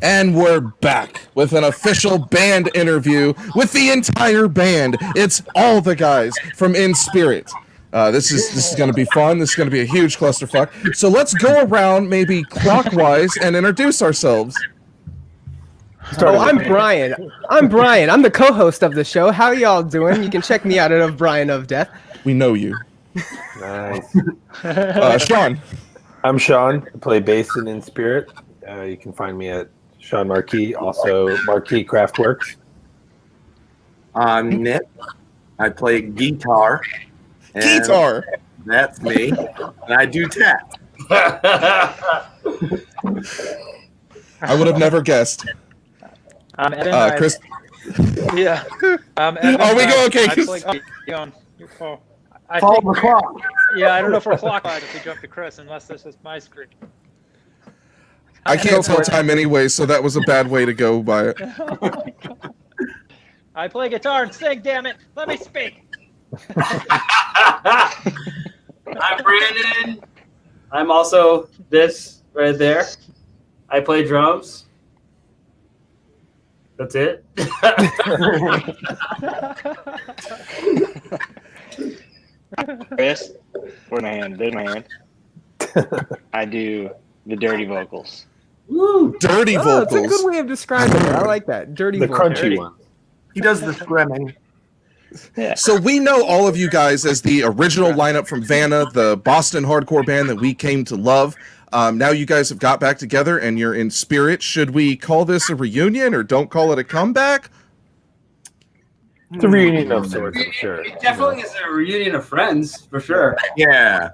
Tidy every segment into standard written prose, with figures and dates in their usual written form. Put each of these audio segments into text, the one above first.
And we're back with an official band interview with the entire band. It's all the guys from In Spirit. This is going to be fun. This is going to be a huge clusterfuck. So let's go around maybe clockwise and introduce ourselves. I'm Brian. I'm the co-host of the show. How y'all doing? You can check me out at Brian of Death. We know you. Nice. Sean. I'm Sean. I play bass in Spirit. You can find me at Sean Marquis, also Marquis Craftworks. I'm Nick. I play guitar. Guitar. That's me. And I do tap. I would have never guessed. I'm Evan. Chris. Yeah. Evan, Oh, we go. Okay. Follow the clock. Yeah, I don't know if we're clockwise if we jump to Chris, unless this is my screen. I can't tell time anyway, so that was a bad way to go by it. I play guitar and sing, damn it. Let me speak. I'm Brandon. I'm also this right there. I play drums. That's it. Chris, where's my hand? There's my hand. I do the dirty vocals. Woo! Dirty vocals. That's a good way of describing it. I like that. Dirty The vocals. crunchy one. He does the screaming. Yeah. So we know all of you guys as the original lineup from Vanna, the Boston hardcore band that we came to love. Now you guys have got back together and you're in Spirit. Should we call this a reunion or don't call it a comeback? It's a reunion of sorts, I'm sure. It definitely is a reunion of friends, for sure. Yeah.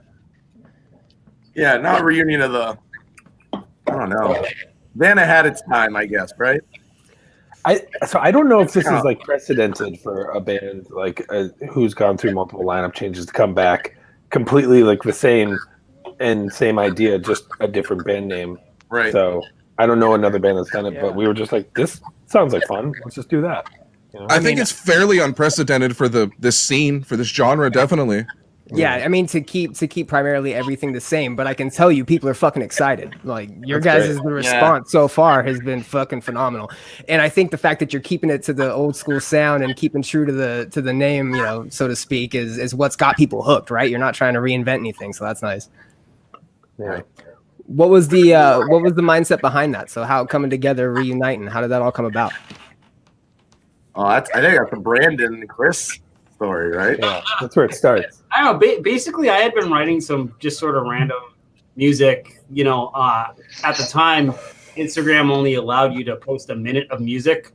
Yeah, not a reunion of the... I don't know. Vanna had its time, I guess, right? So I don't know if this is like precedented for a band like who's gone through multiple lineup changes to come back completely like the same idea, just a different band name. Right. So I don't know another band that's done it, but we were just like, this sounds like fun. Let's just do that. You know? I think it's fairly unprecedented for this scene, for this genre, definitely. Yeah, I mean to keep primarily everything the same, but I can tell you people are fucking excited. Like your guys' response so far has been fucking phenomenal. And I think the fact that you're keeping it to the old school sound and keeping true to the name, you know, so to speak, is what's got people hooked, right? You're not trying to reinvent anything, so that's nice. Yeah. What was the mindset behind that? So how coming together, reuniting, how did that all come about? Oh, I think that's a Brandon and Chris story, right? Yeah, that's where it starts. I don't know. Basically, I had been writing some just sort of random music. You know, at the time, Instagram only allowed you to post a minute of music.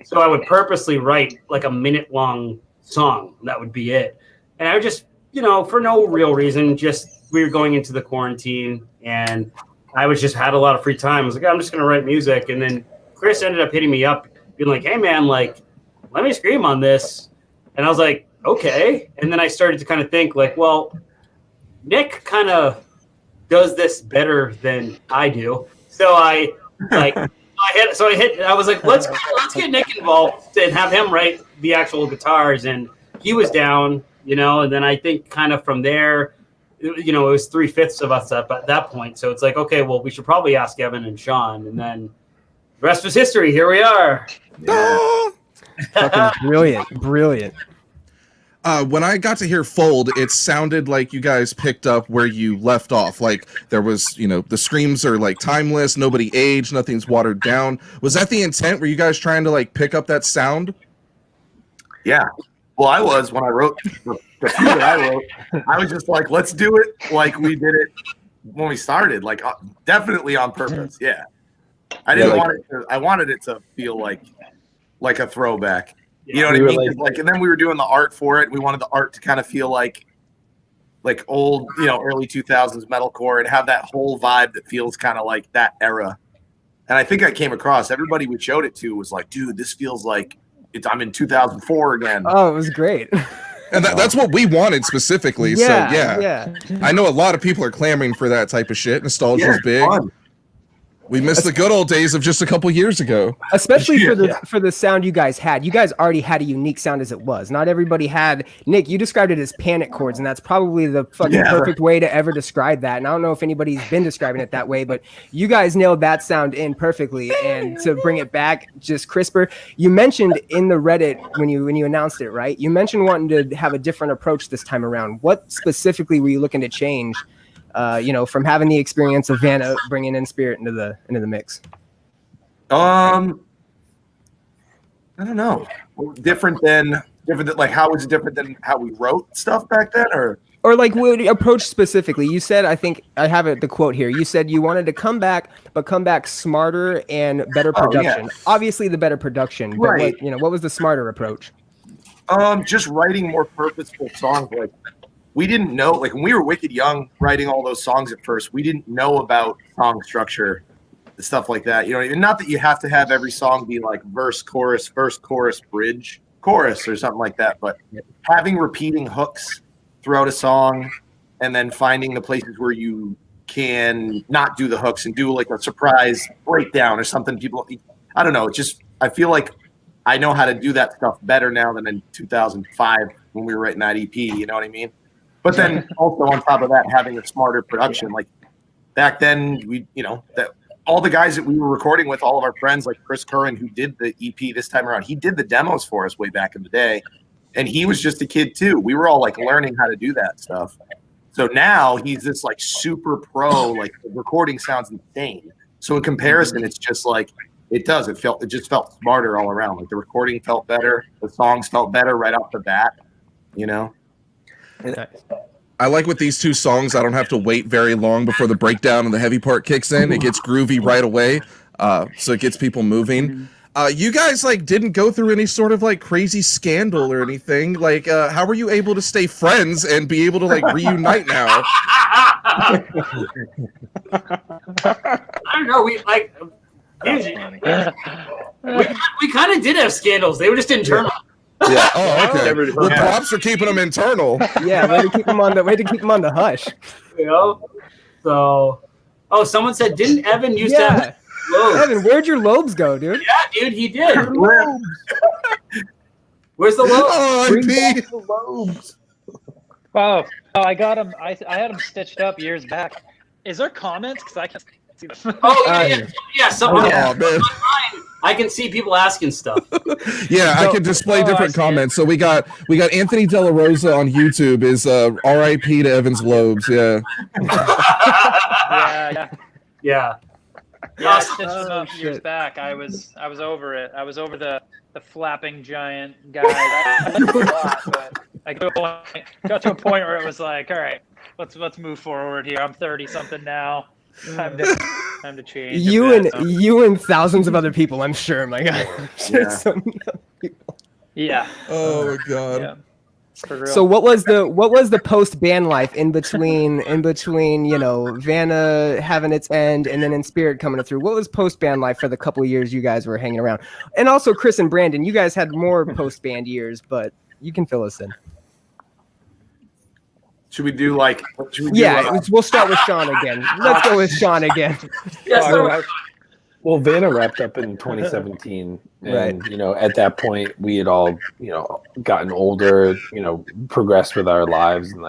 So I would purposely write like a minute-long song. That would be it. And I would just, you know, for no real reason, just we were going into the quarantine and I was just had a lot of free time. I was like, I'm just going to write music. And then Chris ended up hitting me up, being like, hey, man, like, let me scream on this. And I was like, okay. And then I started to kind of think like, well, Nick kind of does this better than I do. So I was like, let's get Nick involved and have him write the actual guitars. And he was down, you know, and then I think kind of from there, you know, it was 3/5 of us at that point. So it's like, okay, well, we should probably ask Evan and Sean. And then the rest was history. Here we are. Yeah. Fucking brilliant. When I got to hear Fold, it sounded like you guys picked up where you left off. Like there was, you know, the screams are like timeless, nobody aged, nothing's watered down. Was that the intent? Were you guys trying to like pick up that sound? Yeah. Well, I was when I wrote the few that I wrote. I was just like, let's do it like we did it when we started. Like definitely on purpose. Yeah. I didn't want it to. I wanted it to feel like a throwback. You know what I mean? Like, and then we were doing the art for it. We wanted the art to kind of feel like old, you know, early 2000s metalcore and have that whole vibe that feels kind of like that era. And I think I came across everybody we showed it to was like, dude, this feels like I'm in 2004 again. Oh, it was great. And that's what we wanted specifically. Yeah, so yeah. I know a lot of people are clamoring for that type of shit. Nostalgia is big. Fun. We missed the good old days of just a couple years ago. Especially for the sound you guys had. You guys already had a unique sound as it was. Not everybody had. Nick, you described it as panic chords, and that's probably the fucking perfect way to ever describe that. And I don't know if anybody's been describing it that way, but you guys nailed that sound in perfectly. And to bring it back just crisper, you mentioned in the Reddit when you announced it, right? You mentioned wanting to have a different approach this time around. What specifically were you looking to change? From having the experience of Vanna bringing in Spirit into the mix. I don't know. Different than like how was it different than how we wrote stuff back then, or like what approach specifically? You said, I think I have the quote here. You said you wanted to come back smarter and better production. Obviously, the better production, but right. What was the smarter approach? Just writing more purposeful songs. Like we didn't know, like when we were wicked young writing all those songs at first, we didn't know about song structure and stuff like that. And not that you have to have every song be like verse, chorus, bridge, chorus, or something like that, but having repeating hooks throughout a song and then finding the places where you can not do the hooks and do like a surprise breakdown or something. I don't know. I feel like I know how to do that stuff better now than in 2005 when we were writing that EP. You know what I mean? But then also on top of that, having a smarter production. Like back then, that all the guys that we were recording with, all of our friends, like Chris Curran, who did the EP this time around, he did the demos for us way back in the day. And he was just a kid too. We were all like learning how to do that stuff. So now he's this like super pro, like the recording sounds insane. So in comparison, it's just like, it just felt smarter all around. Like the recording felt better. The songs felt better right off the bat, I like with these two songs, I don't have to wait very long before the breakdown and the heavy part kicks in. It gets groovy right away, so it gets people moving. You guys like didn't go through any sort of like crazy scandal or anything. Like, how were you able to stay friends and be able to like reunite now? I don't know. We like we kind of did have scandals. They were just internal. Yeah. Oh, okay. Well, props for keeping them internal. Yeah, way to keep them on the hush. So, someone said, didn't Evan used to have lobes? Evan, where'd your lobes go, dude? Yeah, dude, he did. Where's the lobes? Oh, lobes. Oh, I got him. I had him stitched up years back. Is there comments? Because I can't see them. Man. I can see people asking stuff. Yeah, I can display different comments. So we got Anthony De La Rosa on YouTube is R.I.P. to Evan's lobes. Yeah. Yeah, I stitched him up years back. I was over it. I was over the flapping giant guy. But I got to a point where it was like, all right, let's move forward here. I'm 30 something now. Time to change. You and thousands of other people, I'm sure. My God. So many other people. Yeah. Oh my God. Yeah. So what was the post band life in between Vanna having its end and then In Spirit coming through? What was post band life for the couple of years you guys were hanging around? And also Chris and Brandon, you guys had more post band years, but you can fill us in. Should we do we'll start with Sean again. Let's go with Sean again. Well, Vanna wrapped up in 2017, and at that point we had all gotten older, progressed with our lives, and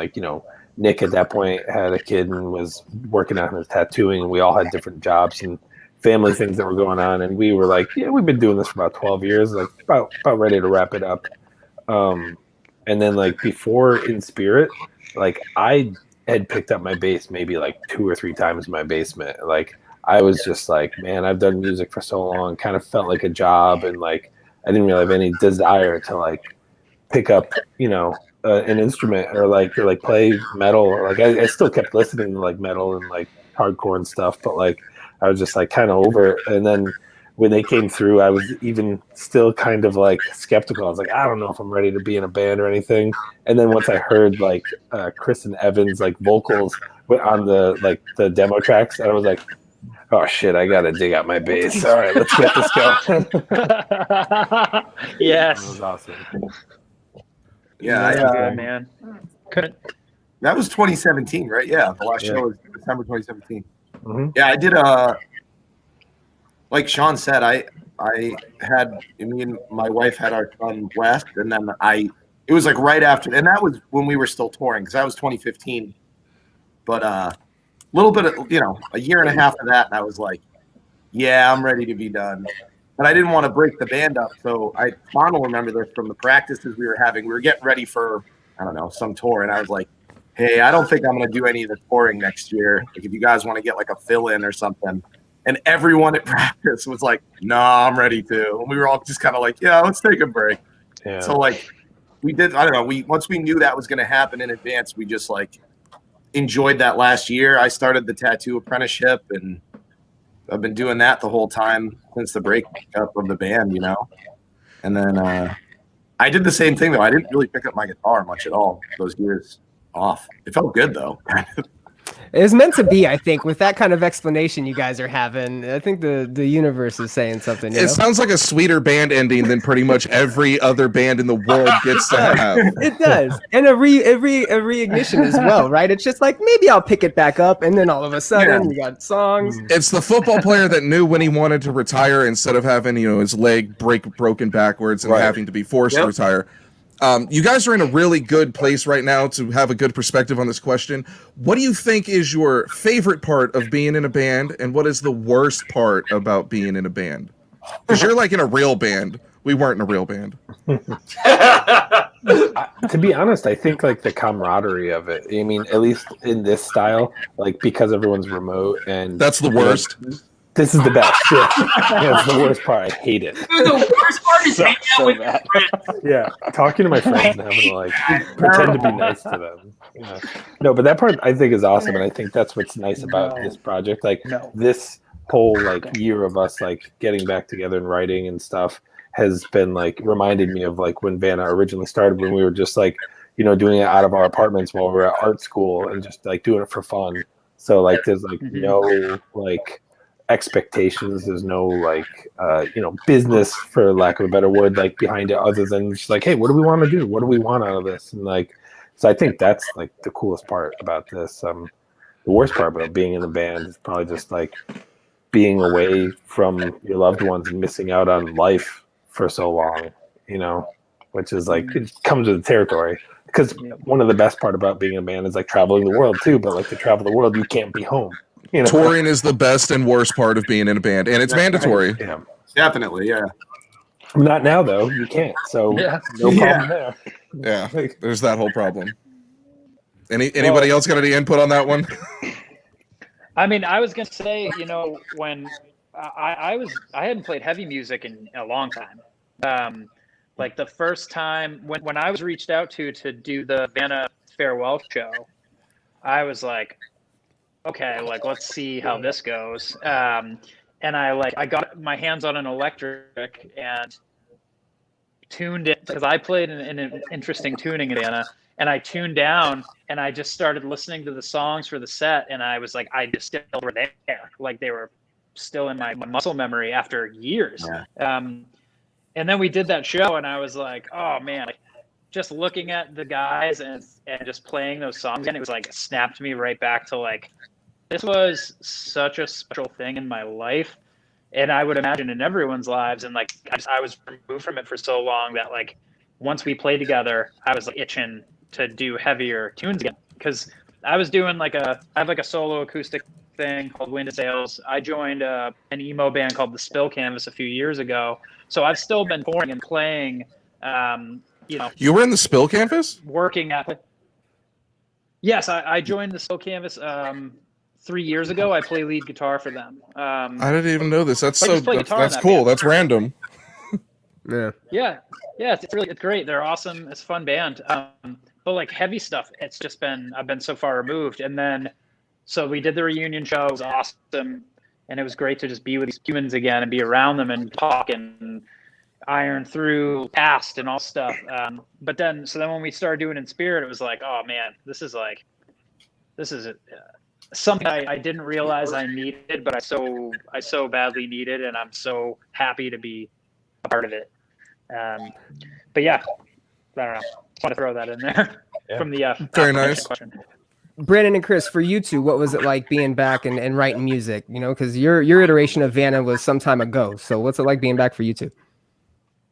Nick at that point had a kid and was working on his tattooing, and we all had different jobs and family things that were going on, and we were like, we've been doing this for about 12 years, like about ready to wrap it up. And then before In Spirit, I had picked up my bass maybe 2 or 3 times in my basement. I was just like, man, I've done music for so long, kind of felt like a job, and I didn't really have any desire to pick up, an instrument or play metal. Or I still kept listening to metal and hardcore and stuff, but I was just kind of over it. And then when they came through, I was even still kind of skeptical. I was I don't know if I'm ready to be in a band or anything. And then once I heard Chris and Evan's vocals on the demo tracks, I was like, oh shit, I gotta dig out my bass. All right, let's get this going. Yes. That was awesome. Yeah, man. Couldn't. That was 2017, right? Yeah, the last show was December 2017. Mm-hmm. Yeah, I did like Sean said, I had me and my wife had our son West, and then it was like right after, and that was when we were still touring because that was 2015. But a little bit of a year and a half of that, and I was like, yeah, I'm ready to be done. But I didn't want to break the band up, so Juan will remember this from the practices we were having. We were getting ready for some tour, and I was like, hey, I don't think I'm going to do any of the touring next year. Like, if you guys want to get like a fill-in or something. And everyone at practice was like, no, I'm ready to. And we were all just kind of like, yeah, let's take a break. Yeah. So like we did, I don't know, once we knew that was going to happen in advance, we just like enjoyed that last year. I started the tattoo apprenticeship, and I've been doing that the whole time since the breakup of the band, And then I did the same thing, though. I didn't really pick up my guitar much at all those years off. It felt good, though. It was meant to be, I think, with that kind of explanation you guys are having. I think the universe is saying something. It sounds like a sweeter band ending than pretty much every other band in the world gets to have. It does, and a reignition as well, right? It's just like, maybe I'll pick it back up, and then all of a sudden we got songs. It's the football player that knew when he wanted to retire instead of having his leg broken backwards and having to be forced to retire. You guys are in a really good place right now to have a good perspective on this question. What do you think is your favorite part of being in a band, and what is the worst part about being in a band? Because you're like in a real band. We weren't in a real band. To be honest, I think like the camaraderie of it. I mean, at least in this style, like because everyone's remote and that's the worst. This is the best. Yeah, it's the worst part. I hate it. The worst part is hanging out with your friends. Yeah, talking to my friends and having to like pretend to be nice to them. Yeah. No, but that part I think is awesome, and I think that's what's nice about this project. Like this whole like year of us like getting back together and writing and stuff has been like reminded me of like when Vanna originally started, when we were just like doing it out of our apartments while we were at art school and just like doing it for fun. So like there's like no like expectations, there's no like business, for lack of a better word, like behind it, other than just like, hey, what do we want to do, what do we want out of this? And like, so I think that's like the coolest part about this. The worst part about being in a band is probably just like being away from your loved ones and missing out on life for so long, which is like, it comes with the territory. Because one of the best part about being in a band is like traveling the world too, but like to travel the world, you can't be home. Touring is the best and worst part of being in a band, and it's mandatory. Yeah, definitely. Yeah. Not now though. You can't. So no problem there. Yeah, there's that whole problem. Anybody else got any input on that one? I mean, I was gonna say, when I hadn't played heavy music in a long time. Like the first time when I was reached out to do the Vanna farewell show, I was like, okay, like let's see how this goes. And I got my hands on an electric and tuned it, because I played in an interesting tuning in Vanna, and I tuned down and I just started listening to the songs for the set, and I was like, I just still were there, like they were still in my muscle memory after years. And then we did that show, and I was like, oh man, just looking at the guys and just playing those songs, and it was like, it snapped me right back to like, this was such a special thing in my life, and I would imagine in everyone's lives. And like, I was removed from it for so long that like, once we played together, I was like itching to do heavier tunes again, because I was doing I have like a solo acoustic thing called Wind and Sails. I joined an emo band called the Spill Canvas a few years ago, so I've still been touring and playing. You were in the Spill Canvas? Working at. Yes, I joined the Spill Canvas 3 years ago. I play lead guitar for them. I didn't even know this. That's cool. Band. That's random. Yeah. It's great. They're awesome. It's a fun band. But like heavy stuff, I've been so far removed. And then, so we did the reunion show. It was awesome. And it was great to just be with these humans again and be around them and talk and iron through past and all stuff. But then when we started doing In Spirit, it was like, oh man, this is something I didn't realize I needed, but I so badly needed, and I'm so happy to be a part of it. But yeah, I don't know. Just want to throw that in there from the very nice question. Brandon and Chris, for you two, what was it like being back and writing music? You know, because your iteration of Vanna was some time ago. So what's it like being back for you two?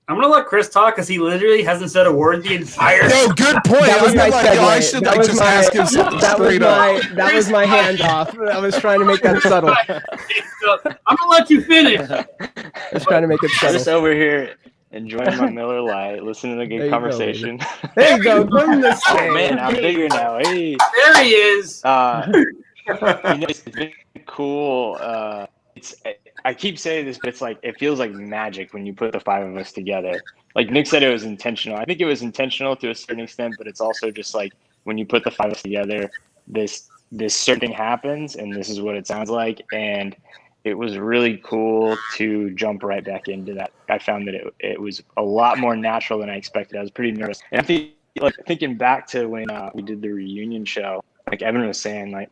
I'm gonna let Chris talk because he literally hasn't said a word the entire. No, good point. That was my segue. I should like just ask him something straight up. That was my handoff. I was trying to make that subtle. I'm gonna let you finish. I was trying to make it I'm just subtle. over here enjoying my Miller Lite, listening to a good conversation. There you go. From the Oh man, I'm bigger now. Hey. There he is. You know, it's been cool. I keep saying this, but it's like it feels like magic when you put the five of us together. Like Nick said, it was intentional. I think it was intentional to a certain extent, but it's also just like when you put the five of us together, this certain thing happens, and this is what it sounds like. And it was really cool to jump right back into that. I found that it was a lot more natural than I expected. I was pretty nervous, and I think like thinking back to when we did the reunion show, like Evan was saying, like.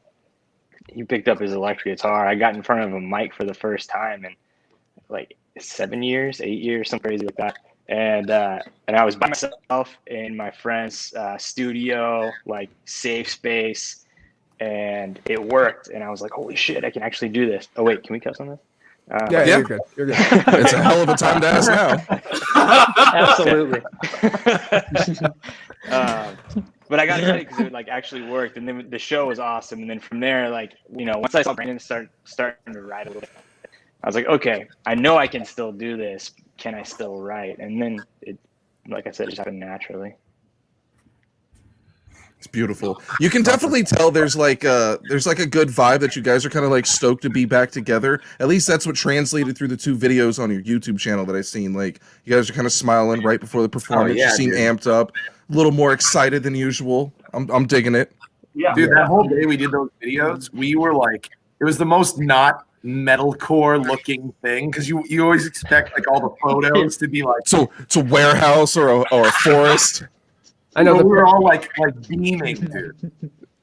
He picked up his electric guitar. I got in front of a mic for the first time in like 8 years, something crazy like that. And I was by myself in my friend's studio, like safe space, and it worked. And I was like, holy shit, I can actually do this. Oh wait, can we cuss on this? Yeah, you're good. You're good. It's a hell of a time to ask now. Absolutely. But I got excited because it like actually worked, and then the show was awesome. And then from there, like once I saw Brandon starting to write a little bit, I was like, okay, I know I can still do this. Can I still write? And then it, like I said, it just happened naturally. It's beautiful. You can definitely tell there's like a good vibe that you guys are kind of like stoked to be back together. At least that's what translated through the 2 videos on your YouTube channel that I seen. Like you guys are kind of smiling right before the performance. You seem amped up, a little more excited than usual. I'm digging it. Yeah, dude, that whole day we did those videos, we were like, it was the most not metalcore looking thing because you always expect like all the photos to be like So it's a warehouse or a forest. I know we were all like beaming, dude.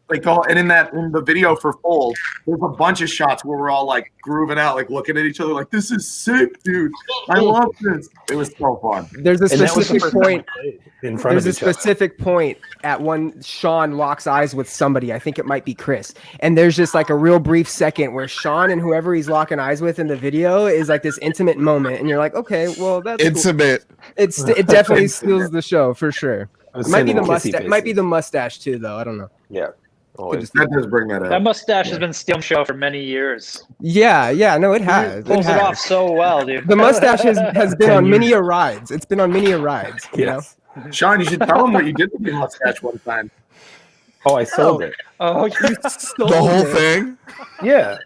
Like and in the video for Fold, there's a bunch of shots where we're all like grooving out, like looking at each other, like this is sick, dude. I love this. It was so fun. There's a specific point. In front There's of a each other. specific point at when Sean locks eyes with somebody. I think it might be Chris. And there's just like a real brief second where Sean and whoever he's locking eyes with in the video is like this intimate moment, and you're like, okay, well that's cool. Intimate. It definitely steals the show for sure. It might be the Kissy mustache. faces. Might be the mustache too, though. I don't know. Yeah. Always. That does bring that That up. mustache has been stealing show for many years. Yeah, no, it has. Pulls it off so well, dude. The mustache has been on many a rides. It's been on many a rides. You know? Yes. Sean, you should tell him what you did with your mustache one time. Oh, I sold it. Oh, You stole The whole it. thing. Yeah.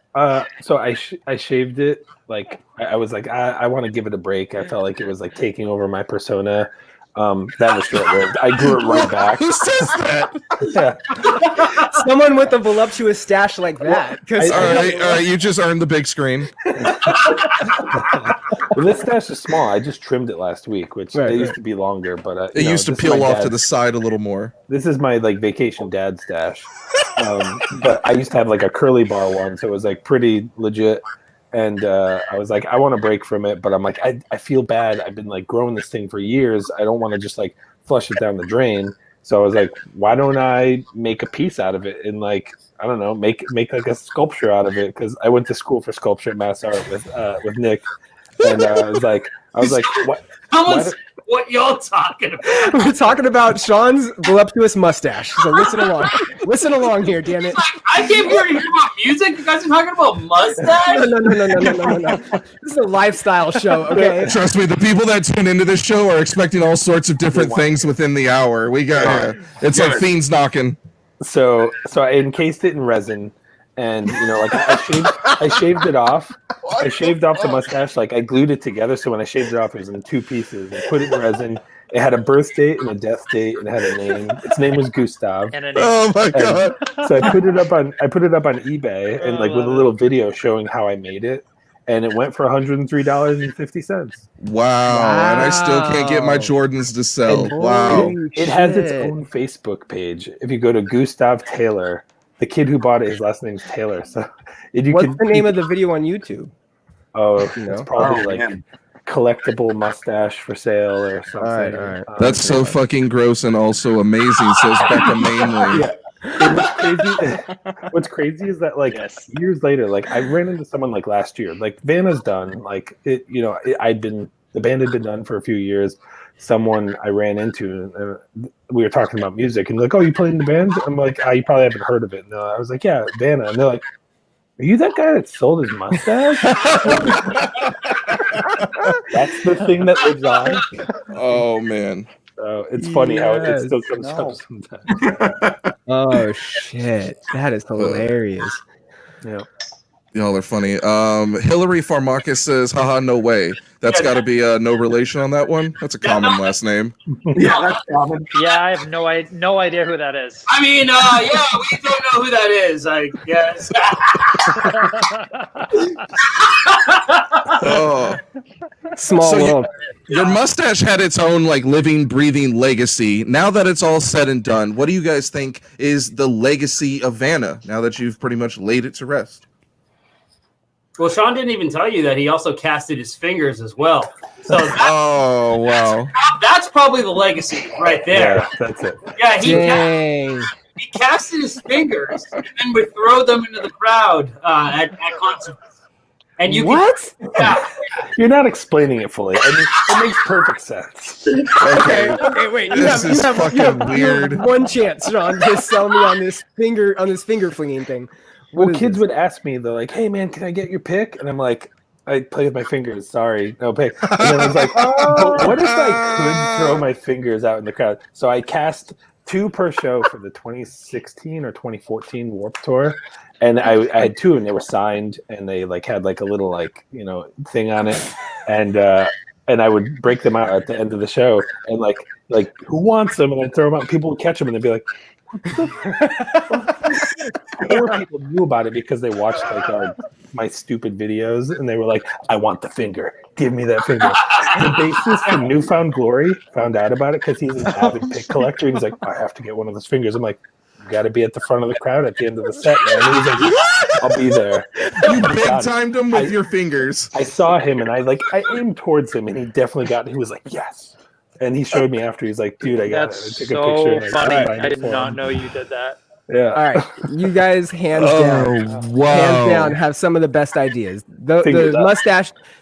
So I shaved it. Like I was like I want to give it a break. I felt like it was like taking over my persona. That was short-lived. I grew it right back. Who says that? Yeah. Someone with a voluptuous stash like that. 'Cause All right. You just earned the big screen. Well, this stash is small. I just trimmed it last week, which Right, they used to be longer, but It used to this is peel my off to dad's- the side a little more. This is my like vacation dad stash. But I used to have like a curly bar one, so it was like pretty legit. And I was like, I want to break from it, but I'm like, I feel bad. I've been like growing this thing for years. I don't want to just like flush it down the drain. So I was like, why don't I make a piece out of it and like, I don't know, make like a sculpture out of it? Because I went to school for sculpture at Mass Art with Nick, and I was like, what? What y'all talking about? We're talking about Sean's voluptuous mustache. So listen along. Listen along here, damn it. I came here to hear about music. You guys are talking about mustache? No. This is a lifestyle show, okay? Trust me, the people that tune into this show are expecting all sorts of different things within the hour. We got it's like fiends knocking. So I encased it in resin, and like I shaved it off. I shaved off the mustache, like I glued it together. So when I shaved it off, it was in 2 pieces. I put it in resin. It had a birth date and a death date, and it had a name. Its name was Gustav. and Oh my god! So I put it up on eBay and like with a little video showing how I made it, and it went for $103.50. Wow! And I still can't get my Jordans to sell. And- Wow! It has its Shit. own Facebook page. If you go to Gustav Taylor, the kid who bought it, his last name's Taylor. So What's the name of the video on YouTube? Oh, it's probably Oh, like man. collectible mustache for sale or something. All right. That's so fucking gross and also amazing. Says Becca Mainley. Yeah. What's crazy is that like years later, like I ran into someone like last year, like Vanna's done, like it, the band had been done for a few years. Someone I ran into, we were talking about music, and like, oh, you played in the band? I'm like, you probably haven't heard of it. No, I was like, yeah, Vanna. And they're like, are you that guy that sold his mustache? That's the thing that lives on. Oh man. It's funny how it still comes up sometimes. Oh shit, that is hilarious. Yeah. Y'all are funny. Hillary Farmarcus says, haha, no way. That's got to be no relation on that one. That's a common last name. Yeah, that's common. Yeah, I have no idea who that is. I mean, yeah, we don't know who that is, I guess. Oh. Small world. Your mustache had its own like living, breathing legacy. Now that it's all said and done, what do you guys think is the legacy of Vanna now that you've pretty much laid it to rest? Well, Sean didn't even tell you that he also casted his fingers as well. So oh, wow. That's probably the legacy right there. Yeah, that's it. Yeah, he casted his fingers and then would throw them into the crowd at concerts. And you Yeah. You're not explaining it fully. I mean, it makes perfect sense. Okay, wait. You have weird. One chance, Sean, to sell me on this finger flinging thing. Well, kids would ask me, they're like, hey, man, can I get your pick? And I'm like, I play with my fingers. Sorry, no pay. And then I was like, but what if I could throw my fingers out in the crowd? So I cast 2 per show for the 2016 or 2014 Warped Tour. And I had 2, and they were signed, and they like had like a little like, thing on it. And I would break them out at the end of the show. And like who wants them? And I'd throw them out, and people would catch them, and they'd be like, More people knew about it because they watched like my stupid videos, and they were like, I want the finger. Give me that finger. The bassist from Newfound Glory found out about it because he's an avid pick collector. And he's like, I have to get one of those fingers. I'm like, you got to be at the front of the crowd at the end of the set, man. And he's like, I'll be there. You big timed him with your fingers. I saw him, and I aimed towards him, and he definitely got it. He was like, yes. And he showed me after. He's like, dude, I got it. I took a picture. That's so funny. I did not know you did that. Yeah. All right, you guys, hands down, have some of the best ideas. The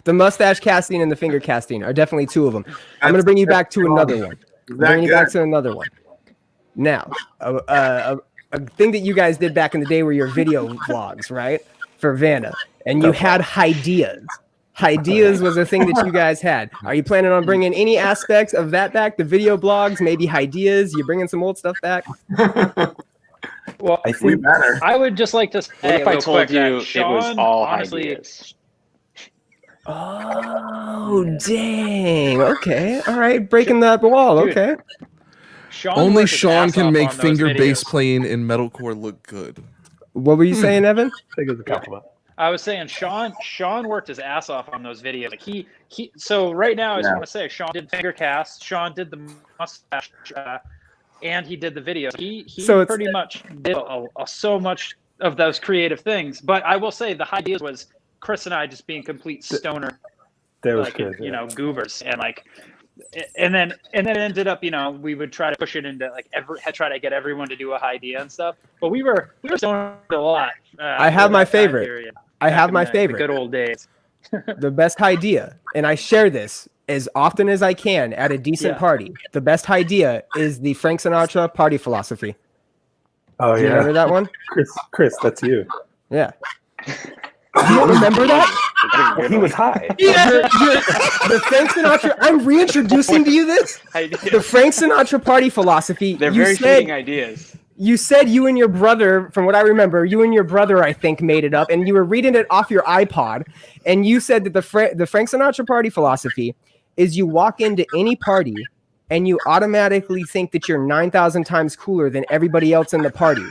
mustache casting and the finger casting are definitely 2 of them. I'm going to bring you back to another one. Now, a thing that you guys did back in the day were your video vlogs, right? For Vanna, and you had ideas. Ideas was a thing that you guys had. Are you planning on bringing any aspects of that back? The video blogs, maybe ideas? You bringing some old stuff back? Well, I think I would just like to say, if I told you it was all ideas? Oh, dang. Okay. All right. Breaking that wall. Dude, okay. Only Sean can make finger bass playing in metalcore look good. What were you saying, Evan? I think it was a compliment. I was saying Sean worked his ass off on those videos. Like he so right now I just want to say Sean did finger casts, Sean did the mustache, and he did the videos. He pretty much did so much of those creative things. But I will say the ideas was Chris and I just being complete stoner, that was like good, goobers, and like, and then it ended up we would try to push it into like try to get everyone to do a idea and stuff. But we were stoned a lot. I have my favorite. The good old days. The best idea, and I share this as often as I can at a decent party. The best idea is the Frank Sinatra party philosophy. Oh, Do you remember that one? Chris, that's you. Yeah. You don't remember that? He was high. The Frank Sinatra. I'm reintroducing to you this. The Frank Sinatra party philosophy. They're very fitting ideas. You said you and your brother, from what I remember, I think, made it up, and you were reading it off your iPod, and you said that the Frank Sinatra party philosophy is you walk into any party and you automatically think that you're 9,000 times cooler than everybody else in the party.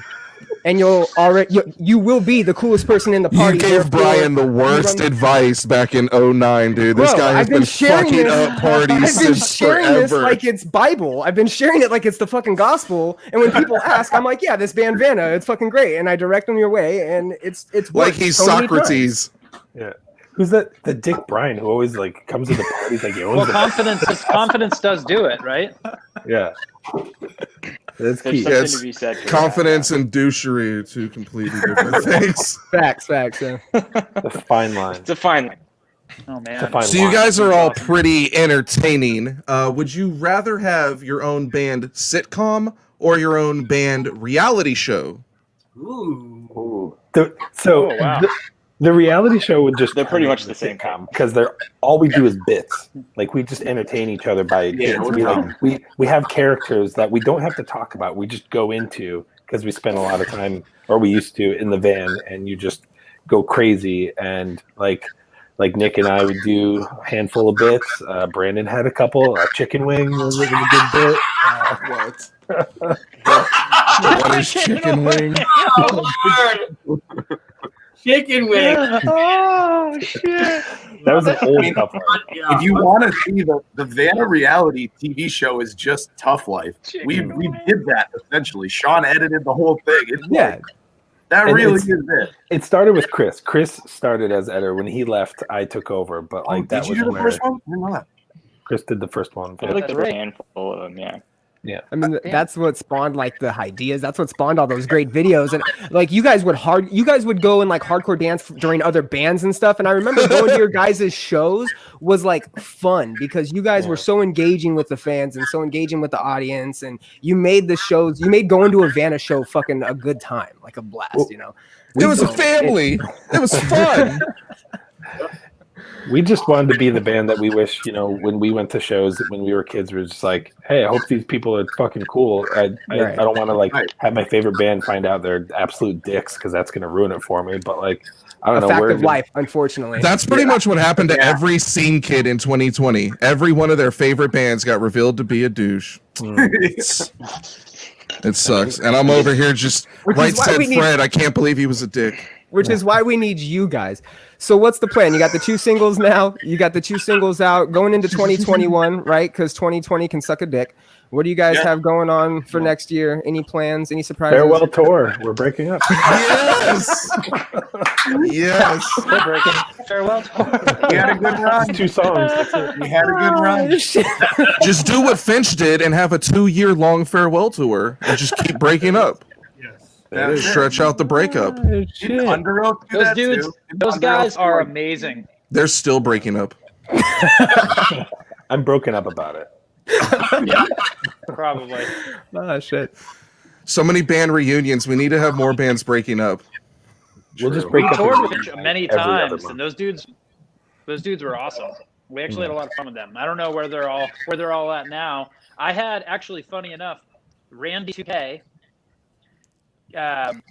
And you will be the coolest person in the party. You gave Brian the worst advice back in 2009, dude. This guy has been fucking up parties since forever. I've been sharing this like it's Bible. I've been sharing it like it's the fucking gospel. And when people ask, I'm like, yeah, this band Vanna, it's fucking great. And I direct them your way, and it's like he's so Socrates. Yeah. Who's that? The Dick Brian who always like comes to the parties like confidence does do it, right? Yeah. That's There's key. something Yes. to be said for Confidence and douchery are two completely different things. Facts. Yeah. The fine line. It's a fine line. Oh It's a man. fine So you line. guys are all Awesome. pretty entertaining. Would you rather have your own band sitcom or your own band reality show? Ooh. Ooh. Oh, wow. The reality show would just They're pretty turn much into the same sitcom because they're all we do is bits. Like we just entertain each other by Yeah, bits. We have characters that we don't have to talk about. We just go into because we spend a lot of time, or we used to, in the van, and you just go crazy. And like Nick and I would do a handful of bits. Brandon had a couple. Chicken wing was a good bit. What? What is chicken wing? Chicken wing. Oh shit! That was an old couple. If you want to see the Vanna reality TV show is just Tough Life. We did that essentially. Sean edited the whole thing. It's like, that And really it's- is it. It started with Chris. Chris started as editor. When he left, I took over. But like that Did you was do the where first one? I didn't know that. Chris did the first one. I feel like there were a handful of them. Yeah. I mean, that's what spawned like the ideas. That's what spawned all those great videos. And like you guys would go and like hardcore dance during other bands and stuff. And I remember going to your guys' shows was like fun because you guys were so engaging with the fans and so engaging with the audience. And you made going to a Vanna show fucking a good time, like a blast, you know? It was a family. It was fun. We just wanted to be the band that we wish, when we went to shows when we were kids, we were just like, hey, I hope these people are fucking cool. I don't want to have my favorite band find out they're absolute dicks because that's going to ruin it for me. But like, I don't know. Fact of life, unfortunately. That's pretty much what happened to every scene kid in 2020. Every one of their favorite bands got revealed to be a douche. It sucks. And I'm over here just said Fred. I can't believe he was a dick. Which is why we need you guys. So what's the plan? You got the 2 singles now. You got the 2 singles out going into 2021, right? Because 2020 can suck a dick. What do you guys have going on for next year? Any plans? Any surprises? Farewell tour. We're breaking up. Yes. Yes. We're breaking. Farewell. We had a good run. 2 songs. That's it. We had a good run. Just do what Finch did and have a 2-year-long farewell tour and just keep breaking up. That's it. Stretch out the breakup. Didn't Under Oath do Those that dudes, too? Didn't those Under Oath guys do are like- amazing. They're still breaking up. I'm broken up about it. Probably. Oh shit. So many band reunions. We need to have more bands breaking up. We'll just break We up toured with every- them many every other times, month. and those dudes were awesome. We actually had a lot of fun with them. I don't know where they're all at now. I had actually, funny enough, Randy 2K.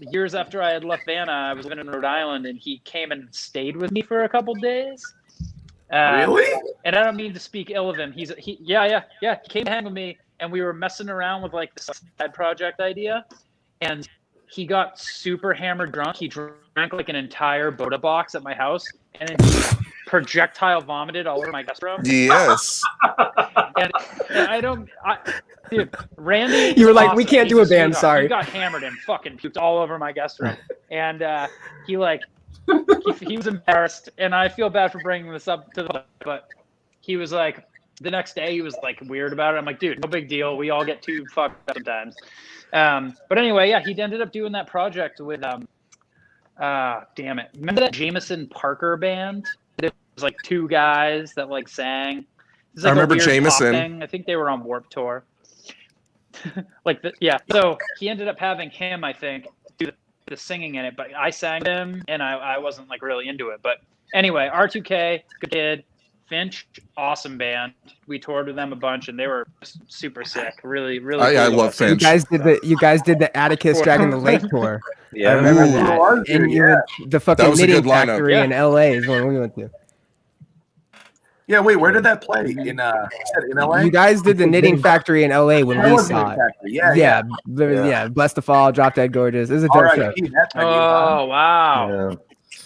Years after I had left Vanna, I was living in Rhode Island, and he came and stayed with me for a couple days. Really? And I don't mean to speak ill of him. He came to hang with me, and we were messing around with like the side project idea, and he got super hammered drunk. He drank like an entire Boda box at my house, and then he projectile vomited all over my guest room. Yes. And dude, Randy. You were is like, "We awesome. can't He's do a a band, sweetheart. sorry." He got hammered and fucking puked all over my guest room, and he was embarrassed, and I feel bad for bringing this up to the public, but he was like, the next day he was like weird about it. I'm like, dude, no big deal. We all get too fucked up sometimes. But anyway, yeah, he ended up doing that project with damn it. Remember that Jameson Parker band? It was like 2 guys that like sang. It was like I remember a weird pop Jameson. thing. I think they were on Warped Tour. So he ended up having him, I think, do the singing in it, but I sang him and I wasn't like really into it. But anyway, R2K, good kid. Finch, awesome band. We toured with them a bunch, and they were super sick. Really, really. I cool. love Finch. You guys did the Atticus Dragging the Lake tour. I Yeah. remember Ooh, that. was it? And Yeah. the fucking That was a knitting good lineup. factory in LA is when we went to. Yeah, wait, where did that play? In LA? You guys did the knitting factory in LA when That we was saw Knitting it. Factory. Yeah. Yeah, Bless the Fall, Drop Dead Gorgeous. It was a dope show. R.I.P. That venue, huh? Oh wow, Yeah.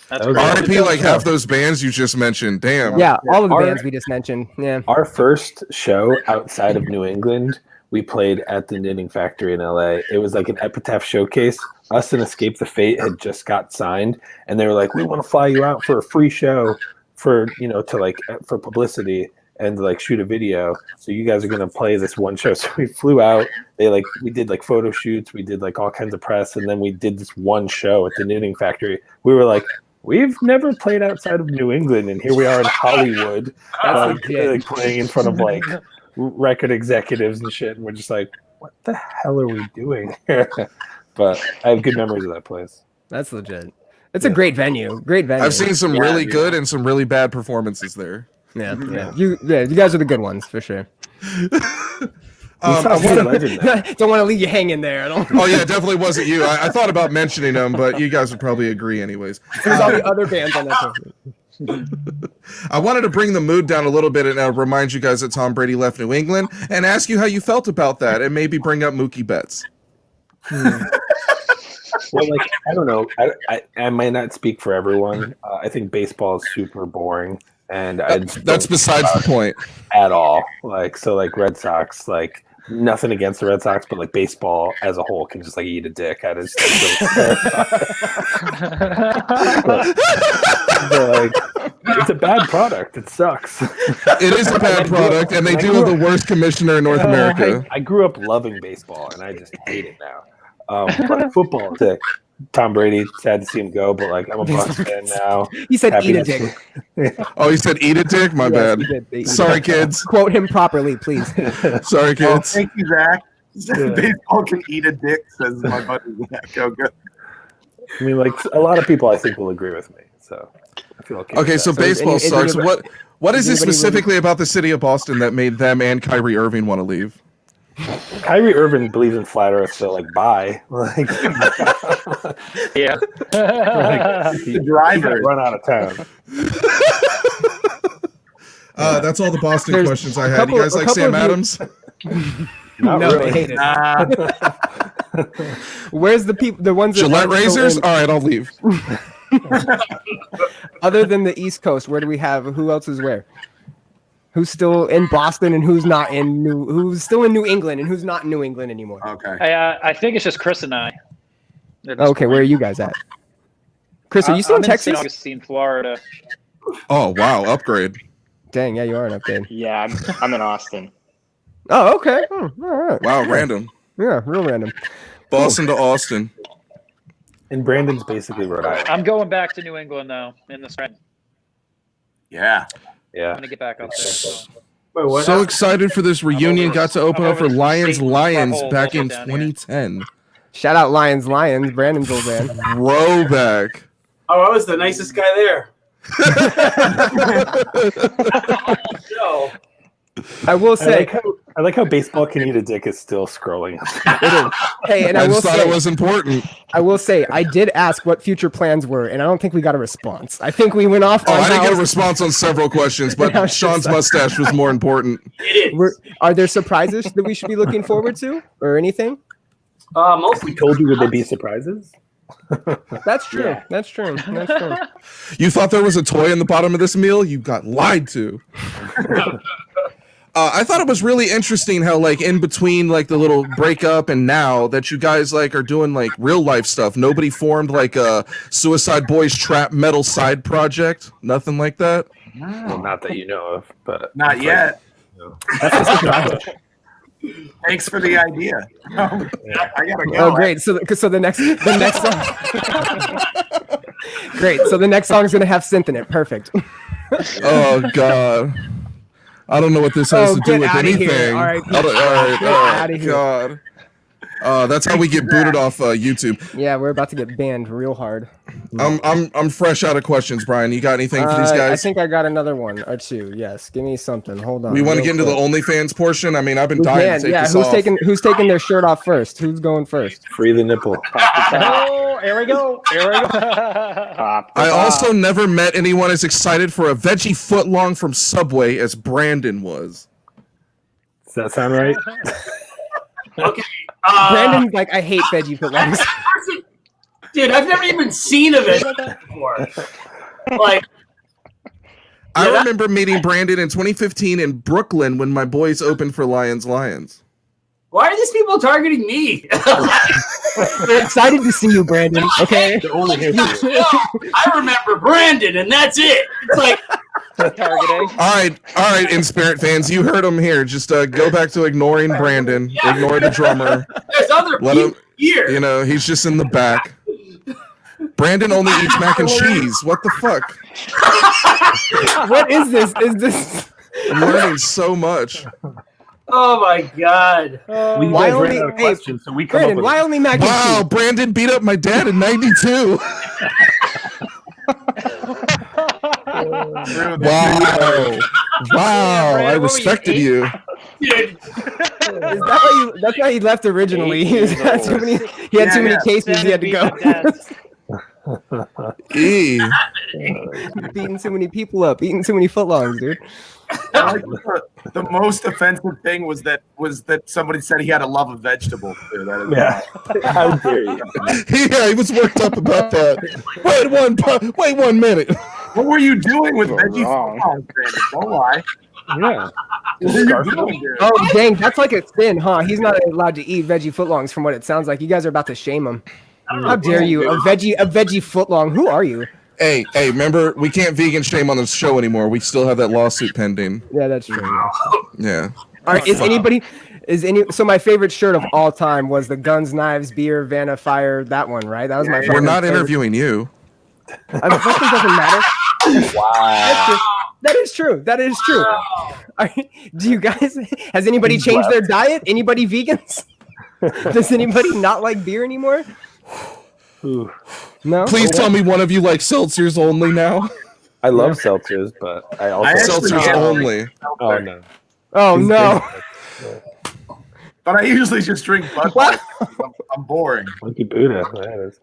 that's That was great. RIP like half those bands you just mentioned. Damn. Yeah, all of the Our- bands we just mentioned. Yeah. Our first show outside of New England, we played at the Knitting Factory in LA. It was like an Epitaph showcase. Us and Escape the Fate had just got signed, and they were like, "We want to fly you out for a free show for for publicity." and like shoot a video. So you guys are gonna play this one show. So we flew out. We did like photo shoots. We did like all kinds of press, and then we did this one show at the Knitting Factory. We were like, we've never played outside of New England, and here we are in Hollywood, like playing in front of like record executives and shit. And we're just like, what the hell are we doing here? But I have good memories of that place. That's legit. It's a great venue. Great venue. I've seen some really good and some really bad performances there. Yeah. You guys are the good ones for sure. I don't want to leave you hanging there. Oh yeah, it definitely wasn't you. I thought about mentioning them, but you guys would probably agree anyways. There's all the other bands on that. I wanted to bring the mood down a little bit and remind you guys that Tom Brady left New England and ask you how you felt about that, and maybe bring up Mookie Betts. Well, like, I don't know. I might not speak for everyone. I think baseball is super boring, and that's besides the point at all. Like, so, like Red Sox, like nothing against the Red Sox, but like baseball as a whole can just like eat a dick. I just like, it's a bad product. It sucks. It is a bad product, and they do have the worst commissioner in North America. I grew up loving baseball, and I just hate it now. But football, Tom Brady, sad to see him go, but like I'm a Bucs fan now. He said eat a dick. Oh, he said eat a dick? My bad. Sorry, kids. Quote him properly, please. Sorry, kids. Thank you, Zach. Baseball can eat a dick, says my buddy Zach. Oh, good. I mean, like a lot of people I think will agree with me. So I feel okay. Okay, so baseball sucks. What is it specifically about the city of Boston that made them and Kyrie Irving want to leave? Kyrie Irving believes in flat Earth, so like bye. Like, yeah. Like, the driver run out of town. That's all the Boston questions I had. You guys like Sam Adams? No, really. They hate it. Where's the people? The ones that Gillette razors? All right, I'll leave. Other than the East Coast, where do we have? Who else is where? Who's still in Boston and who's not in who's still in New England and who's not in New England anymore? Okay. I think it's just Chris and I. Okay, where are you guys at? Chris, are you still in Texas? St. Augustine, Florida. Oh wow, upgrade. Dang, yeah, you are an upgrade. Yeah, I'm in Austin. Oh, okay. All right. Wow, random. Yeah, real random. Boston to Austin. And Brandon's basically Rhode Island. I'm going back to New England now in the spring. Yeah. Yeah. I'm gonna get back up there. So. Wait, So excited for this reunion. Got to open up for Lions back in 2010. Shout out Lions. Brandon's old band. Throwback. Oh, I was the nicest guy there. No. I will say, I like how baseball can eat a dick is still scrolling. it is. Hey, and I I will just thought say, it was important. I will say, I did ask what future plans were, and I don't think we got a response. I think we went off. Oh, on I didn't how- get a response on several questions, but Yeah, Sean's mustache was more important. It is. Are there surprises that we should be looking forward to, or anything? Mostly We told you would there be surprises? That's true. Yeah. That's true. That's true. You thought there was a toy in the bottom of this meal? You got lied to. I thought it was really interesting how, like, in between, like, the little breakup and now that you guys, like, are doing, like, real life stuff. Nobody formed, like, a Suicide Boys trap metal side project? Nothing like that? Well, not that you know of, but Not yet. No. Thanks for the idea. I gotta go. Oh, great. So the next song. Great. So the next song is gonna have synth in it. Perfect. Oh, God. I don't know what this has to do get with outta anything. here. All right. All right. Get outta here. God. That's how we get booted off YouTube. Yeah, we're about to get banned real hard. I'm fresh out of questions, Brian. You got anything for these I guys? think I got another one or two. Yes, give me something. Hold on. We want to real get into the quick. OnlyFans portion. I mean, I've been dying to take this who's off. who's taking their shirt off first? Who's going first? free the nipple. Oh, here we go. I also never met anyone as excited for a veggie footlong from Subway as Brandon was. Does that sound right? Okay. Brandon's like, I hate veggie footlongs. Dude, I've never even seen a veggie before. Like, I Yeah. remember meeting Brandon in 2015 in Brooklyn when my boys opened for Lions. why are these people targeting me? We're excited to see you, Brandon. Okay. They're only here for you. I remember Brandon, and that's it. It's like, targeting. All right, In Spirit fans, you heard him here. Just go back to ignoring Brandon. Ignore the drummer. There's other Let people him. here. You know, he's just in the back. Brandon only eats mac and cheese. What the fuck? What is this? Is this? I'm learning so much. Oh my god. We Why guys only- ran out of hey, questions, so we come Brandon, up with why only mac and Wow, cheese? Brandon beat up my dad in '92. Wow, I respected you. Dude, Is that why you? That's why he left originally. He had too many. He had too many cases. He had to go. E. Beating too many people up. Eating too many footlongs, dude. I like the most offensive thing was that somebody said he had a love of vegetables too. That is Yeah. How dare you? Yeah, he was worked up about that. Wait 1 minute. What were you doing with veggie wrong. footlongs, Brandon? Don't lie. Yeah. What were you doing, dude? Oh dang, that's like a sin, huh? He's not allowed to eat veggie footlongs, from what it sounds like. You guys are about to shame him. How dare you? A veggie footlong. Who are you? Hey, remember, we can't vegan shame on the show anymore. We still have that lawsuit pending. Yeah, that's true. Yeah. All right, so my favorite shirt of all time was the Guns, Knives, Beer, Vanna, Fire, that one, right? That was my We're fucking not favorite. interviewing you. Fucking doesn't matter. Wow. That is true. That is true. All right, do you guys? Has anybody changed their diet? Anybody vegans? Does anybody not like beer anymore? Ooh. No. Please tell me one of you like seltzers only now. I love seltzers, but I also actually Seltzers am. only. Oh no. Oh no. But I usually just drink Bud What? Light. I'm boring. Monkey Buddha. That is.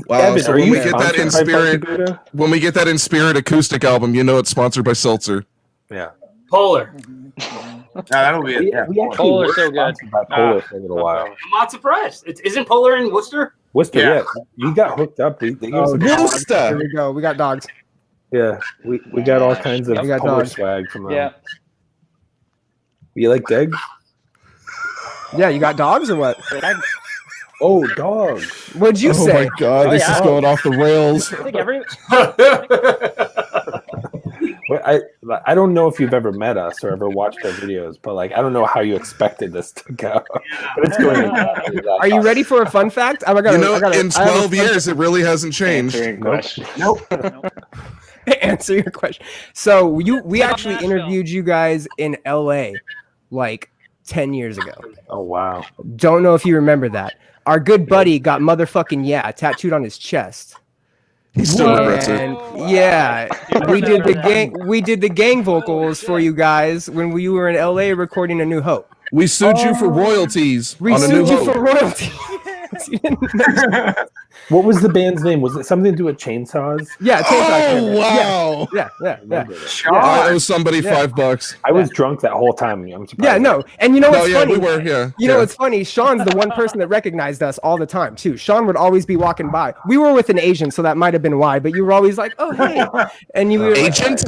Wow. Evan, So are when you we get that in sponsored by spirit, Monkey Buddha? when we get that in spirit acoustic album, you know it's sponsored by Seltzer. Yeah. Polar. No, that'll be it. Yeah. We actually Polar's were so good. sponsored by Polar for a little while. I'm not surprised. Isn't Polar in Worcester? Worcester, Yeah. yeah. We got hooked up. They gave us Oh, a- here Worcester. we go. We got dogs. yeah. We got all kinds of We got Polar dogs. swag from them. Yeah. You like Degs? Yeah, you got dogs or what? Oh, dogs. What'd you Oh say? my god, this is going off the rails. I think every Well, I don't know if you've ever met us or ever watched our videos, but like I don't know how you expected this to go. But it's going. Are you ready for a fun fact? I gotta, You know, I gotta, in I have a 12 fun- years, it really hasn't changed. Answering questions. Nope. answer your question. So we actually Nashville. interviewed you guys in LA like 10 years ago. Oh wow. Don't know if you remember that. Our good buddy got motherfucking tattooed on his chest. He still regrets it. And yeah, we did the gang vocals for you guys when we were in LA recording A New Hope. We sued you for royalties We on A New sued you Hope. for royalty. You didn't mention- What was the band's name? Was it something to do with chainsaws? yeah, Chainsaw Killer. Oh, wow. Yeah. Remember that. Sean. I owe somebody $5. I was drunk that whole time. I'm surprised. Yeah, no. And you know No, what's yeah, funny? we were, yeah. You know what's funny? Sean's the one person that recognized us all the time, too. Sean would always be walking by. We were with an Asian, so that might have been why, but you were always like, oh, hey. And you were Agent?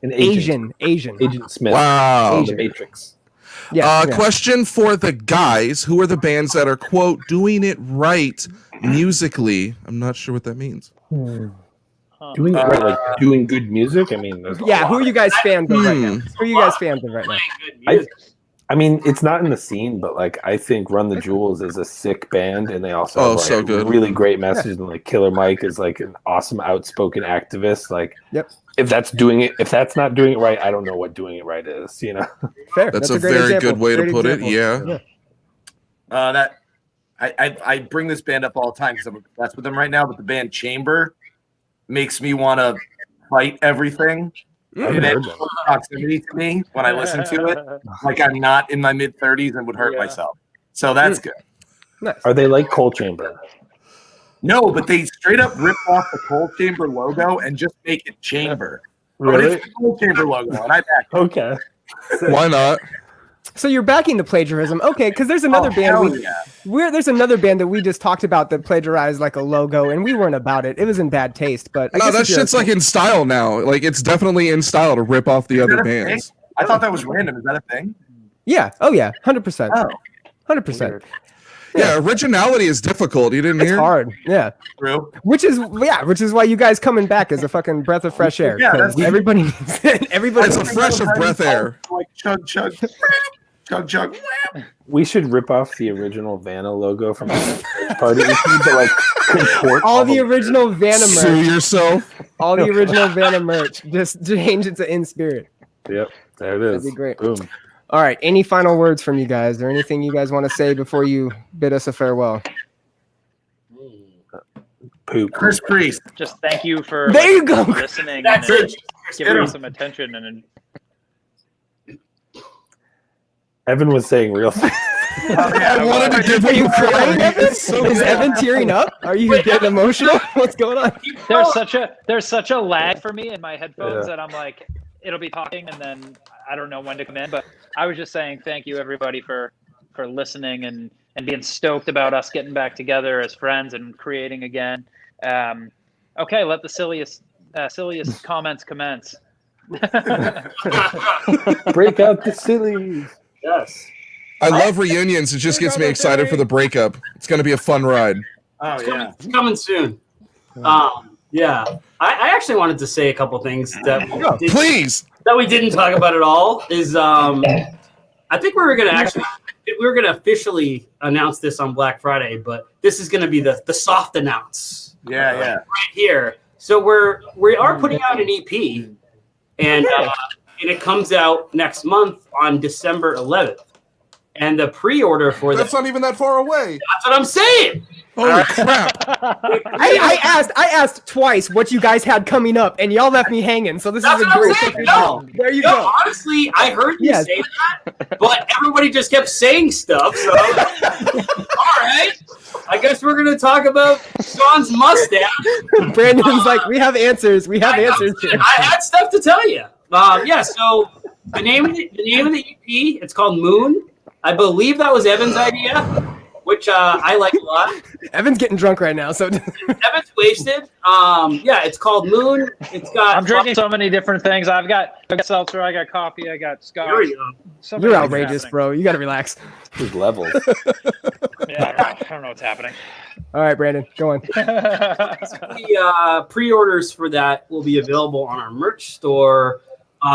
An agent. Asian. Agent Smith. Wow. From The Matrix. Yeah. yeah. Question for the guys. Who are the bands that are, quote, doing it right musically? I'm not sure what that means. Doing it right, like doing good music. I mean, there's a Yeah, who lot. are you guys fans of right now? Hmm. Who are you guys fans of right now? I mean, it's not in the scene, but like I think Run the Jewels is a sick band, and they also Oh, have like so good. really great message. And like Killer Mike is like an awesome, outspoken activist. Like, Yep. if that's not doing it right, I don't know what doing it right is. You know. Fair. That's a great very example. good way to Great put example. it. Yeah. That I bring this band up all the time because I'm obsessed with them right now. But the band Chamber makes me want to fight everything. And heard it's that. close proximity to me when I listen to it. Like I'm not in my mid-30s and would hurt myself. So that's good. Nice. Are they like Coal Chamber? No, but they straight up rip off the Coal Chamber logo and just make it Chamber. But Really? it's the Coal Chamber logo, and I back it. Okay. Why not? So you're backing the plagiarism, okay? Because there's another Oh, band. hell yeah. There's another band that we just talked about that plagiarized like a logo, and we weren't about it. It was in bad taste, but I No, guess that if you're shit's like in style now. Like, it's definitely in style to rip off the Is other that a thing? bands. I thought that was random. Is that a thing? yeah, oh yeah, 100%, Oh. 100%. Yeah, originality is difficult. You didn't It's hear? hard. Yeah. True. Which is why you guys coming back as a fucking breath of fresh air. Yeah, 'Cause that's- everybody needs it. Everybody It's a fresh of breath air. Like chug chug, chug chug. We should rip off the original Vanna logo from the party EP, but like contort all the original Vanna Sue merch. yourself. All the original Vanna merch. Just change it to In Spirit. Yep, there it is. That'd be great. Boom. All right. Any final words from you guys, or anything you guys want to say before you bid us a farewell? Poop. Chris Priest. Just thank you for There you go. listening That's and it. giving me some attention and Evan was saying real things. I wanted to give Are you you crying, credit. Evan? It's so Is good. Evan tearing up? Are you getting emotional? What's going on? there's such a lag for me in my headphones Yeah. that I'm like, it'll be talking and then I don't know when to come in. But I was just saying thank you everybody for listening and being stoked about us getting back together as friends and creating again. Okay, let the silliest comments commence. Break out the sillies. Yes. I love reunions. It just gets me excited for the breakup. It's going to be a fun ride. Oh yeah. It's coming soon. Yeah. I actually wanted to say a couple things that Please. we didn't talk about at all. Is I think we were gonna officially announce this on Black Friday, but this is gonna be the soft announce. Yeah, yeah. Right here. So we are putting out an EP, and it comes out next month on December 11th. And the pre-order for That's not even that far away. that's what I'm saying. Holy crap. I asked twice what you guys had coming up, and y'all left me hanging. So this That's is a what I'm great. saying. No, There you no, go. honestly, I heard you Yes. say that, but everybody just kept saying stuff. So, all right, I guess we're gonna talk about Sean's mustache. Brandon's like, we have answers. We have answers here. I had stuff to tell you. Yeah. So the name of the EP, it's called Moon. I believe that was Evan's idea, which I like a lot. Evan's getting drunk right now, so Evan's wasted. Yeah, it's called Moon. It's got. I'm drinking so many different things. I got seltzer, I got coffee, I got scotch. There we go. So many you're things outrageous, happening. bro. You got to relax. These levels. Yeah, I don't know what's happening. All right, Brandon, go on. The pre-orders for that will be available on our merch store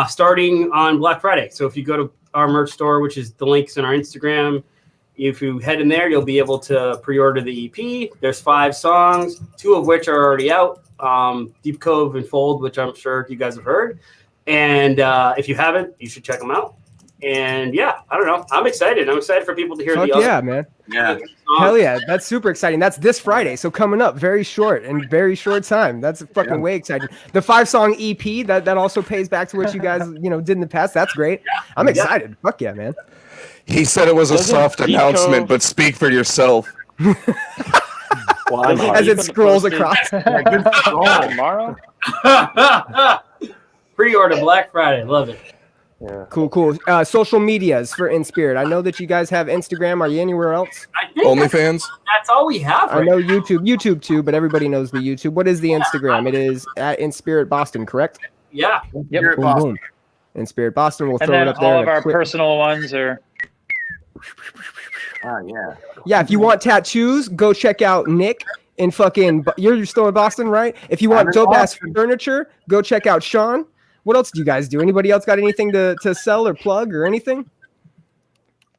starting on Black Friday. So if you go to our merch store, which is the links in our Instagram, if you head in there, you'll be able to pre-order the EP. There's 5 songs, 2 of which are already out. Deep Cove and Fold, which I'm sure you guys have heard. And if you haven't, you should check them out. And yeah, I don't know. I'm excited. I'm excited for people to hear Fuck the yeah, other man. Yeah. songs. Hell yeah. That's super exciting. That's this Friday. So coming up very short and very short time. That's fucking way exciting. The 5-song EP, that also pays back to what you guys, did in the past. That's great. I'm excited. Fuck yeah, man. He said it was a Doesn't soft Deco- announcement, but speak for yourself. Well, I'm Doesn't As hard. it scrolls posted- across. tomorrow. Pre-order Black Friday. Love it. Yeah. Cool. Social medias for In Spirit. I know that you guys have Instagram. Are you anywhere else? I think OnlyFans? that's all we have. I Right know YouTube too, but everybody knows the YouTube. What is the Instagram? It is at In Spirit Boston, correct? Yeah. You're at Boom, Boston. boom. In Spirit Boston. We'll And throw it then up there. all in of a our quick- personal ones are Yeah. Yeah, if you want tattoos, go check out Nick in fucking. You're still in Boston, right? If you want I'm in dope ass Boston. furniture, go check out Sean. What else do you guys do? Anybody else got anything to sell or plug or anything?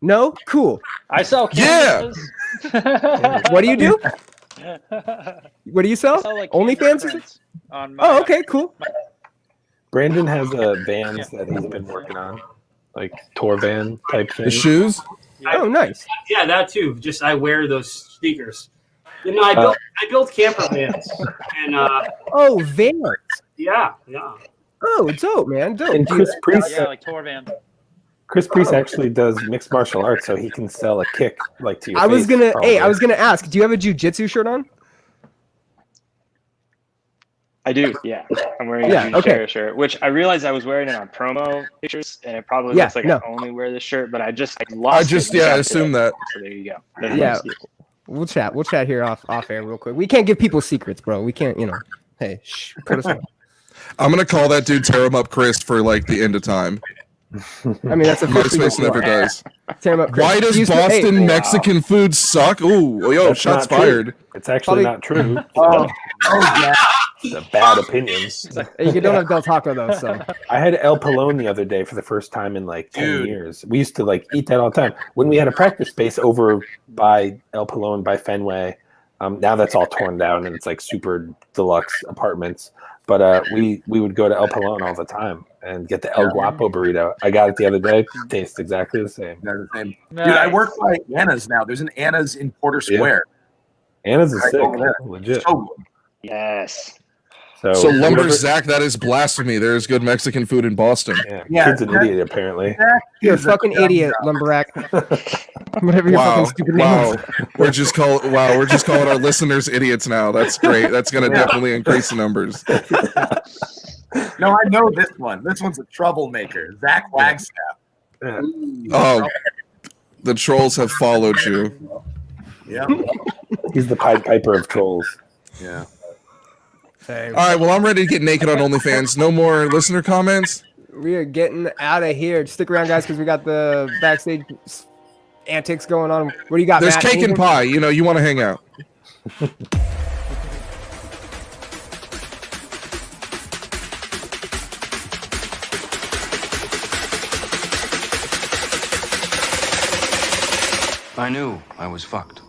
No? Cool. I sell Yeah. cameras. What do you do? What do you I sell? sell, like, OnlyFans? camera or something? prints on my, Oh, okay, cool. Brandon has vans that he's been working on, like tour van type The things. shoes? Oh, nice. Yeah, that too. Just I wear those sneakers. I built camper vans, and Oh, Vans. yeah. Oh, dope, man. Dope. And Chris Priest, Yeah, like tour van. actually does mixed martial arts, so he can sell a kick like to your I was face, gonna. probably. Hey, I was gonna ask. Do you have a jujitsu shirt on? I do, yeah. I'm wearing Yeah, a June okay. Cherry shirt, which I realized I was wearing it on promo pictures, and it probably Yeah, looks like no. I only wear this shirt, but I lost it. I and assumed kept it. that. So there you go. Yeah. We'll chat here off air real quick. We can't give people secrets, bro. We can't, Hey, shh, put us on. I'm going to call that dude Tear Him Up Chris for like the end of time. I mean, that's a MySpace never does. Tear 'em up. Why does Used to- hey, Boston Mexican food suck? Ooh, yo, That's shots not true. fired. It's actually not true. It's a bad opinion. Hey, you don't have Del Taco though, so I had El Pelon the other day for the first time in like 10 Dude. years. We used to like eat that all the time. When we had a practice space over by El Pelon by Fenway, now that's all torn down and it's like super deluxe apartments. But we would go to El Pelon all the time and get the El Guapo burrito. I got it the other day. Tastes exactly the same. They're the same. Nice. Dude, I work by Anna's now. There's an Anna's in Porter Square. Anna's is Right sick. over there. Legit. So good. Yes. So Lumber whatever- Zach, that is blasphemy. There is good Mexican food in Boston. Yeah, Kid's an that- idiot apparently. you're a He's a fucking dumb idiot, guy. Lumberjack. Whatever your Wow, fucking stupid name wow. is. We're just calling our listeners idiots now. That's great. That's gonna definitely increase the numbers. No, I know this one. This one's a troublemaker. Zach Wagstaff. Yeah. Oh, the trolls have followed you. Yeah. He's the Pied Piper of trolls. Yeah. Hey, All right, well, I'm ready to get naked on OnlyFans. No more listener comments. we are getting out of here. Stick around, guys, because we got the backstage antics going on. What do you got, There's Matt? cake and Anything? pie. You know, you want to hang out. I knew I was fucked.